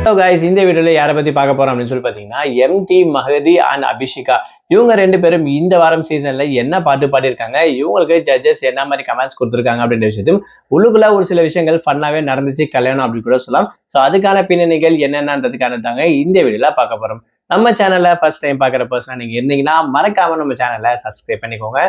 Hello guys, இந்த வீடியோல யாரை பத்தி பார்க்க போறோம் அப்படின்னு சொல்லி பாத்தீங்கன்னா எம்டி மஹதி அண்ட் அபிஷிகா. இவங்க ரெண்டு பேரும் இந்த வாரம் சீசன்ல என்ன பாட்டு பாடியிருக்காங்க, இவங்களுக்கு ஜட்ஜஸ் என்ன மாதிரி கமெண்ட்ஸ் கொடுத்துருக்காங்க அப்படின்ற விஷயத்தையும் உள்ளுக்குள்ள ஒரு சில விஷயங்கள் ஃபன்னாவே நடந்துச்சு கல்யாணம் அப்படின்னு கூட சொல்லலாம். ஸோ அதுக்கான பின்னணிகள் என்னென்னன்றதுக்கான தாங்க இந்த வீடியோல பார்க்க போறோம். நம்ம சேனல்ல ஃபர்ஸ்ட் டைம் பார்க்குற பர்சனா நீங்க இருந்தீங்கன்னா மறக்காம நம்ம சேனலை சப்ஸ்கிரைப் பண்ணிக்கோங்க.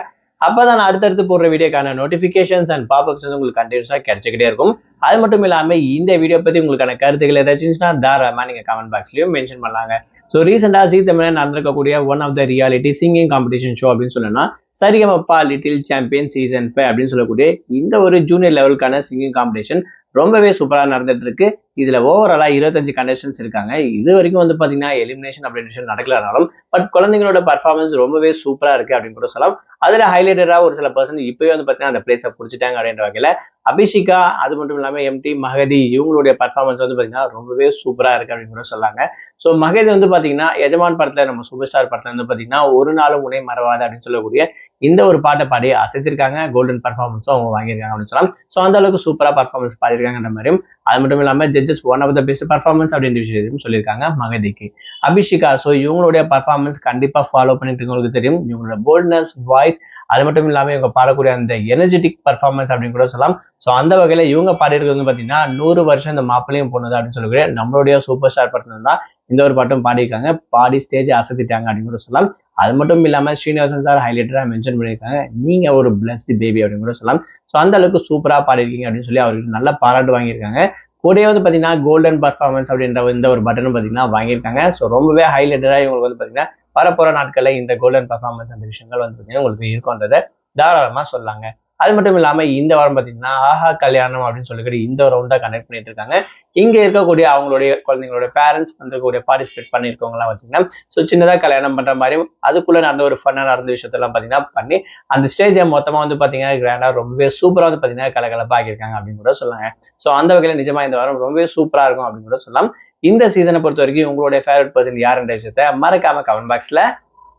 அப்பதான் நான் அடுத்தடுத்து போடுற வீடியோக்கான நோட்டிபிகேஷன்ஸ் அண்ட் பாப்அப்ஸ் வந்து உங்களுக்கு கண்டினியூஸா கிடைச்சிக்கிட்டே இருக்கும். அது மட்டும் இல்லாம இந்த வீடியோ பத்தி உங்களுக்கான கருத்துக்கள் ஏதாச்சும் இருந்துச்சுன்னா தாராளமா நீங்க கமெண்ட் பாக்ஸ்லயும் மென்ஷன் பண்ணலாங்க. ஸோ ரீசெண்டா ஜீ தமிழ்ல நடந்திருக்கக்கூடிய one of the reality singing competition show அப்படின்னு சொல்லணும்னா சரிகமப்பா லிட்டில் சாம்பியன் சீசன் 5 அப்படின்னு சொல்லக்கூடிய இந்த ஒரு ஜூனியர் லெவலுக்கான சிங்கிங் காம்படிஷன் ரொம்பவே சூப்பரா நடந்துட்டு இருக்கு. இதுல ஓவராலா 25 கண்டஸ்டன்ஸ் இருக்காங்க. இது வரைக்கும் வந்து பாத்தீங்கன்னா எலிமினேஷன் அப்படின்னு விஷயம் நடக்கலனாலும் பட் குழந்தைங்களோட பர்ஃபார்மன்ஸ் ரொம்பவே சூப்பரா இருக்கு அப்படின்னு கூட சொல்லலாம். அதுல ஹைலைட்டடா ஒரு சில பர்சன் இப்பவே வந்து பாத்தீங்கன்னா அந்த பிளேஸை பிடிச்சிட்டாங்க அப்படின்ற வகையில அபிஷிகா, அது மட்டும் இல்லாம எம்டி மஹதி இவங்களுடைய பர்ஃபார்மன்ஸ் வந்து பாத்தீங்கன்னா ரொம்பவே சூப்பரா இருக்கு அப்படின்னு கூட சொல்லாங்க. ஸோ மஹதி வந்து பாத்தீங்கன்னா எஜமான் படத்துல நம்ம சூப்பர் ஸ்டார் படத்துல வந்து பாத்தீங்கன்னா ஒரு நாளும் உன்னை மறவாது அப்படின்னு சொல்லக்கூடிய இந்த ஒரு பாட்டை பாடி அசைத்திருக்காங்க. கோல்டன் பர்ஃபார்மன்ஸும் அவங்க வாங்கியிருக்காங்க அப்படின்னு சொல்லலாம். ஸோ அந்த அளவுக்கு சூப்பரா பர்ஃபார்மன்ஸ் பாடிருக்காங்கன்ற மாதிரியும், அது மட்டும் இல்லாம judges one of the best performance அப்படின்ற விஷயத்தையும் சொல்லியிருக்காங்க மகதிக்கு. அபிஷிகா, ஸோ இவங்களுடைய பர்ஃபார்மன்ஸ் கண்டிப்பா ஃபாலோ பண்ணிட்டு இருக்கவங்களுக்கு தெரியும். இவங்களோட போல்ட்னஸ், வாய்ஸ், அது மட்டும் இல்லாம இவங்க பாடக்கூடிய அந்த எனர்ஜெட்டிக் பர்ஃபார்மன்ஸ் அப்படின்னு கூட சொல்லலாம். ஸோ அந்த வகையில இவங்க பாடியிருக்கிறது வந்து பாத்தீங்கன்னா 100 வருஷம் இந்த மாப்பிளையும் பொண்ணுது அப்படின்னு சொல்லக்கூடிய நம்மளுடைய சூப்பர் ஸ்டார் படத்துல தான் இந்த ஒரு பாட்டும் பாடியிருக்காங்க. பாடி ஸ்டேஜ் அசத்திட்டாங்க அப்படின்னு கூட சொல்லலாம். அது மட்டும் இல்லாம ஸ்ரீனிவாசன் சார் ஹைலைட்டரா மென்ஷன் பண்ணியிருக்காங்க, நீங்க ஒரு பிளஸ்ட் பேபி அப்படின்னு கூட சொல்லலாம். ஸோ அந்த அளவுக்கு சூப்பரா பாடிருக்கீங்க அப்படின்னு சொல்லி அவருக்கு நல்ல பாராட்டு வாங்கியிருக்காங்க. கூடவே வந்து பாத்தீங்கன்னா கோல்டன் பர்ஃபார்மன்ஸ் அப்படின்ற இந்த ஒரு பட்டனும் பாத்தீங்கன்னா வாங்கியிருக்காங்க. ஸோ ரொம்பவே ஹைலைட்டரா இவங்களுக்கு வந்து பாத்தீங்கன்னா வரப்போற நாட்கள்ல இந்த கோல்டன் பர்ஃபார்மன்ஸ் அந்த விஷயங்கள் வந்து பாத்தீங்கன்னா உங்களுக்கு இருக்கும்ன்றதை தாராளமா சொல்லாங்க. அது மட்டும் இல்லாம இந்த வாரம் பாத்தீங்கன்னா ஆஹா கல்யாணம் அப்படின்னு சொல்லிக்கிட்டு இந்த ஒரு ரவுண்டா கண்டக்ட் பண்ணிட்டு இருக்காங்க. இங்க இருக்கக்கூடிய அவங்களுடைய குழந்தைங்களோட பேரண்ட்ஸ் வந்து பார்ட்டிசிபேட் பண்ணிருக்கவங்க எல்லாம் பாத்தீங்கன்னா ஸோ சின்னதா கல்யாணம் பண்ற மாதிரியும் அதுக்குள்ள நடந்த ஒரு ஃபன்னா நடந்த விஷயத்தெல்லாம் பாத்தீங்கன்னா பண்ணி அந்த ஸ்டேஜை மொத்தமா வந்து பாத்தீங்கன்னா கிராண்டா ரொம்பவே சூப்பரா வந்து பாத்தீங்கன்னா கலகலப்பா ஆக்கியிருக்காங்க அப்படின்னு கூட சொல்லாங்க. ஸோ அந்த வகையில நிஜமா இந்த வாரம் ரொம்பவே சூப்பரா இருக்கும் அப்படின்னு கூட சொல்லலாம். இந்த சீசனை பொறுத்த வரைக்கும் உங்களுடைய ஃபேவரட் பர்சன் யாருன்ற விஷயத்த மறக்காம கமெண்ட் பாக்ஸ்ல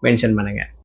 மென்ஷன் பண்ணுங்க.